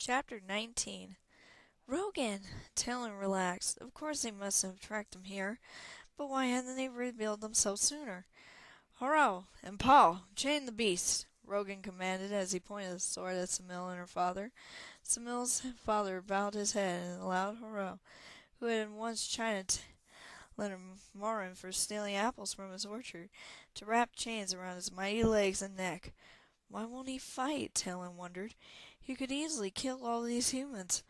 Chapter 19. Rogan! Talon relaxed. Of course they must have tracked him here, but why hadn't they revealed themselves sooner? Hurrah! And Paul, chain the beast! Rogan commanded as he pointed the sword at Samil and her father. Samil's father bowed his head and allowed Hurrah, who had once chided Morin for stealing apples from his orchard, to wrap chains around his mighty legs and neck. Why won't he fight? Talon wondered. He could easily kill all these humans.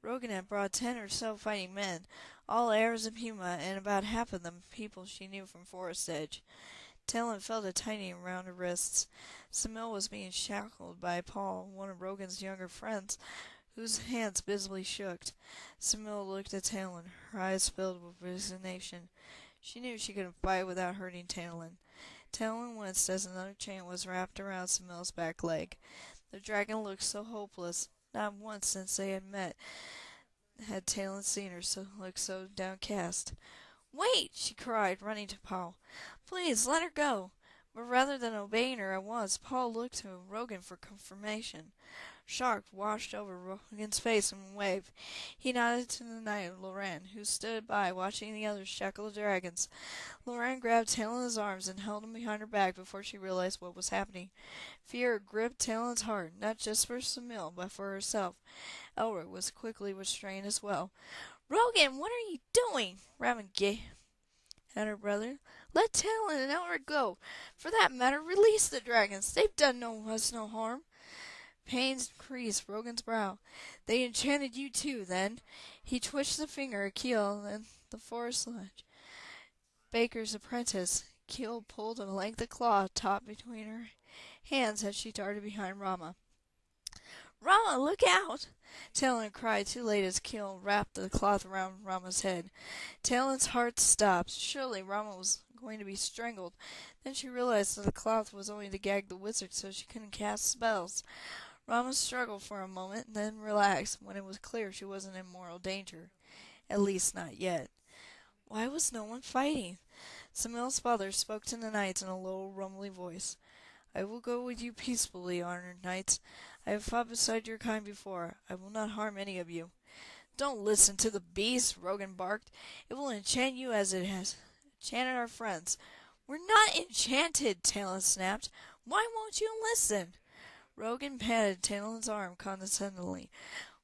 Rogan had brought 10 or so fighting men, all heirs of Huma, and about half of them people she knew from Forest Edge. Talon felt it tightening around her wrists. Samil was being shackled by Paul, one of Rogan's younger friends, whose hands visibly shook. Samil looked at Talon, her eyes filled with resignation. She knew she could fight without hurting Talon. Talon winced as another chain was wrapped around Samil's back leg. The dragon looked so hopeless. Not once since they had met had Talon seen her look so downcast. "Wait!" she cried, running to Paul. "Please, let her go!" But rather than obeying her at once, Paul looked to Rogan for confirmation. Shock washed over Rogan's face and waved. He nodded to the knight Loran, who stood by watching the others shackle the dragons. Loran grabbed Talon's arms and held him behind her back before she realized what was happening. Fear gripped Talon's heart, not just for Samil, but for herself. Elric was quickly restrained as well. "Rogan, what are you doing?" Raven at her brother. "Let Talon and Elric go. For that matter, release the dragons. They've done us no harm." Pain creased Rogan's brow. "They enchanted you too, then?" He twitched the finger at Keel and the forest ledge. Baker's apprentice. Keel pulled a length of cloth taut between her hands as she darted behind Rama. "Rama, look out!" Talon cried too late as Keel wrapped the cloth around Rama's head. Talon's heart stopped. Surely Rama was going to be strangled. Then she realized that the cloth was only to gag the wizard so she couldn't cast spells. Rama struggled for a moment, then relaxed when it was clear she wasn't in mortal danger. At least not yet. Why was no one fighting? Samil's father spoke to the knights in a low, rumbly voice. "I will go with you peacefully, honored knights. I have fought beside your kind before. I will not harm any of you." "Don't listen to the beast," Rogan barked. "It will enchant you as it has enchanted our friends." "We're not enchanted," Talon snapped. "Why won't you listen?" Rogan patted Talon's arm condescendingly.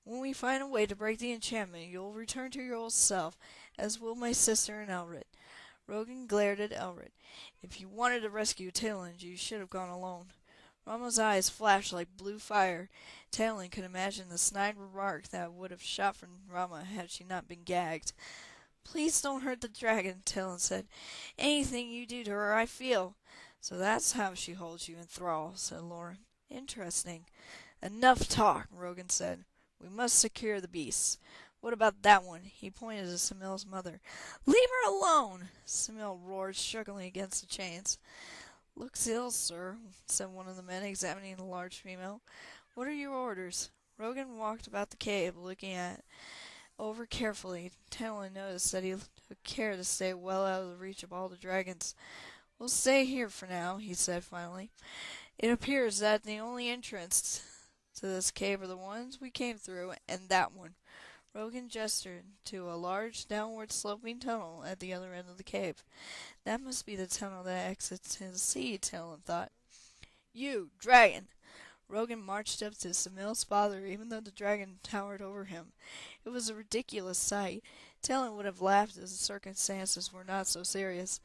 "When we find a way to break the enchantment, you'll return to your old self, as will my sister and Elred." Rogan glared at Elred. "If you wanted to rescue Talon, you should have gone alone." Rama's eyes flashed like blue fire. Talon could imagine the snide remark that would have shot from Rama had she not been gagged. "Please don't hurt the dragon," Talon said. "Anything you do to her, I feel." "So that's how she holds you in thrall," said Lauren. "Interesting." "Enough talk," Rogan said. "We must secure the beasts. What about that one?" He pointed to Samil's mother. "Leave her alone!" Samil roared, struggling against the chains. "Looks ill, sir," said one of the men, examining the large female. "What are your orders?" Rogan walked about the cave, looking it over carefully. Talon noticed that he took care to stay well out of the reach of all the dragons. "We'll stay here for now," he said finally. "It appears that the only entrance to this cave are the ones we came through, and that one." Rogan gestured to a large, downward-sloping tunnel at the other end of the cave. That must be the tunnel that exits to the sea, Talon thought. "You, dragon!" Rogan marched up to Samil's father, even though the dragon towered over him. It was a ridiculous sight. Talon would have laughed if the circumstances were not so serious.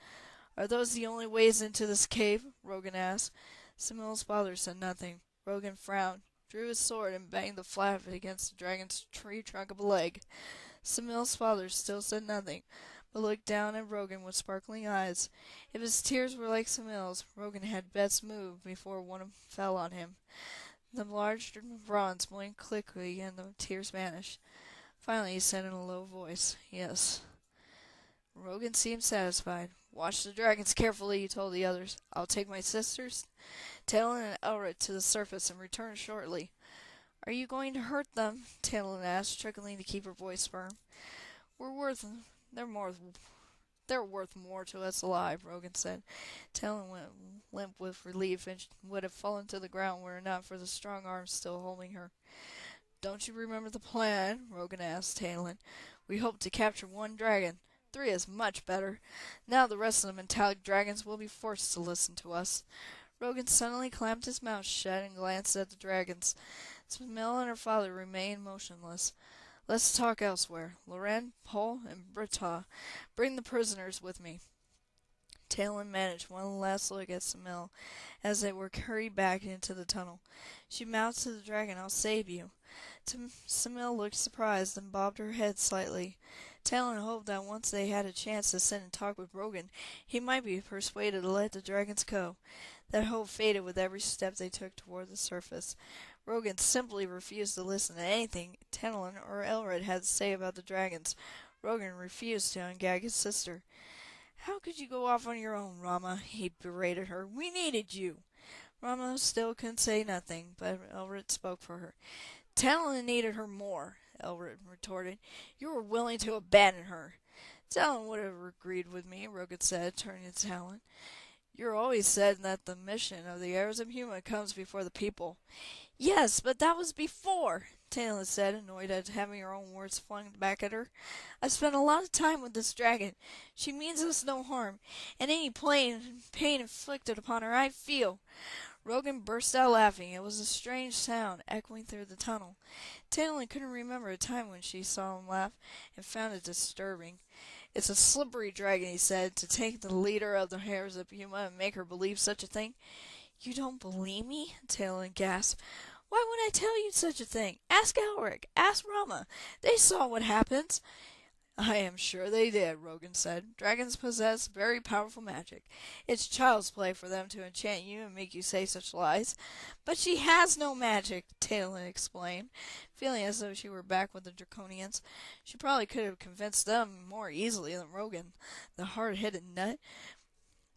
"Are those the only ways into this cave?" Rogan asked. Samil's father said nothing. Rogan frowned, drew his sword, and banged the flat of it against the dragon's tree trunk of a leg. Samil's father still said nothing, but looked down at Rogan with sparkling eyes. If his tears were like Samil's, Rogan had best move before one fell on him. The large bronze blinked quickly, and the tears vanished. Finally he said in a low voice, "Yes." Rogan seemed satisfied. "Watch the dragons carefully," he told the others. "I'll take my sisters, Talon and Elred, to the surface and return shortly." "Are you going to hurt them?" Talon asked, struggling to keep her voice firm. They're worth more to us alive," Rogan said. Talon went limp with relief and would have fallen to the ground were it not for the strong arms still holding her. Don't you remember the plan? Rogan asked Talon. We hope to capture 1 dragon. 3 is much better. Now the rest of the metallic dragons will be forced to listen to us. Rogan suddenly clamped his mouth shut and glanced at the dragons. Smil and her father remained motionless. Let's talk elsewhere. Loren, Paul, and Britta, bring the prisoners with me. Talon managed one last look at Smil as they were carried back into the tunnel. She mouthed to the dragon, I'll save you. Smil looked surprised and bobbed her head slightly. Talon hoped that once they had a chance to sit and talk with Rogan, he might be persuaded to let the dragons go. That hope faded with every step they took toward the surface. Rogan simply refused to listen to anything Talon or Elred had to say about the dragons. Rogan refused to ungag his sister. How could you go off on your own, Rama? He berated her. We needed you. Rama still couldn't say nothing, but Elred spoke for her. Talon needed her more, Elred retorted. You were willing to abandon her. Talon would have agreed with me, Rogan said, turning to Talon. You always said that the mission of the heirs of human comes before the people. Yes, but that was before, Talon said, annoyed at having her own words flung back at her. I spent a lot of time with this dragon. She means us no harm, and any pain inflicted upon her I feel. Rogan burst out laughing. It was a strange sound, echoing through the tunnel. Talon couldn't remember a time when she saw him laugh, and found it disturbing. It's a slippery dragon, he said, to take the leader of the heirs of Yuma and make her believe such a thing. You don't believe me? Talon gasped. Why would I tell you such a thing? Ask Elric. Ask Rama. They saw what happens. I am sure they did, Rogan said. Dragons possess very powerful magic. It's child's play for them to enchant you and make you say such lies. But she has no magic, Talon explained, feeling as though she were back with the Draconians. She probably could have convinced them more easily than Rogan, the hard-headed nut.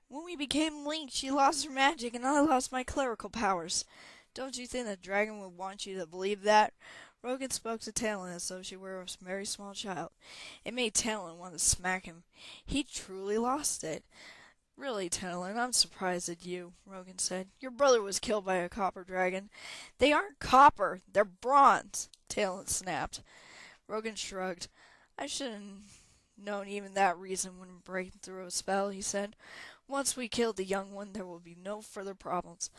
When we became linked, she lost her magic and I lost my clerical powers. Don't you think the dragon would want you to believe that? Rogan spoke to Talon as though she were a very small child. It made Talon want to smack him. He truly lost it. Really, Talon, I'm surprised at you, Rogan said. Your brother was killed by a copper dragon. They aren't copper, they're bronze, Talon snapped. Rogan shrugged. I should have known even that reason wouldn't break through a spell, he said. Once we kill the young one, there will be no further problems.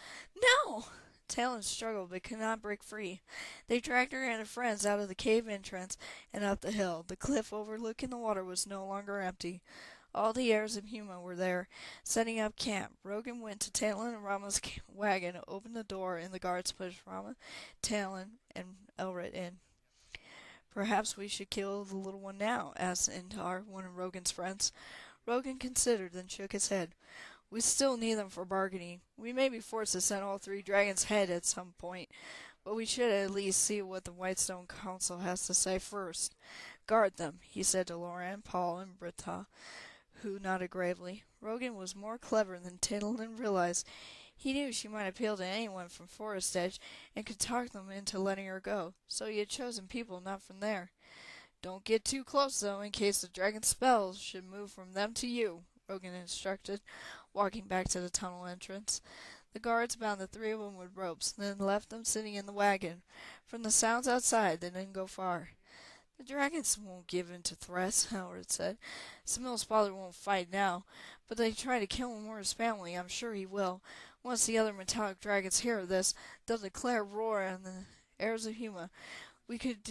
No! Talon struggled but could not break free. They dragged her and her friends out of the cave entrance and up the hill. The cliff overlooking the water was no longer empty. All the heirs of Huma were there, setting up camp. Rogan went to Talon and Rama's wagon, opened the door, and the guards pushed Rama, Talon, and Elred in. Perhaps we should kill the little one now, asked Intar, one of Rogan's friends. Rogan considered, then shook his head. We still need them for bargaining. We may be forced to send all 3 dragons' head at some point, but we should at least see what the Whitestone Council has to say first. Guard them, he said to Loren, Paul, and Britta, who nodded gravely. Rogan was more clever than Talon realized. He knew she might appeal to anyone from Forest Edge and could talk them into letting her go, so he had chosen people not from there. Don't get too close, though, in case the dragon's spells should move from them to you, Rogan instructed, walking back to the tunnel entrance. The guards bound the 3 of them with ropes, then left them sitting in the wagon. From the sounds outside, they didn't go far. The dragons won't give in to threats, Howard said. Smil's father won't fight now, but they try to kill him or his family. I'm sure he will. Once the other metallic dragons hear of this, they'll declare war on the heirs of Huma. We could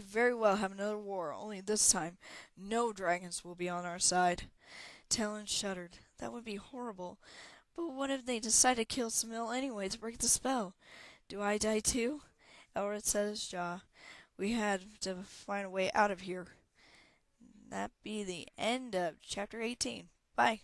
very well have another war, only this time no dragons will be on our side. Talon shuddered. That would be horrible. But what if they decide to kill Smil anyway to break the spell? Do I die too? Elred set his jaw. We had to find a way out of here. That be the end of Chapter 18. Bye.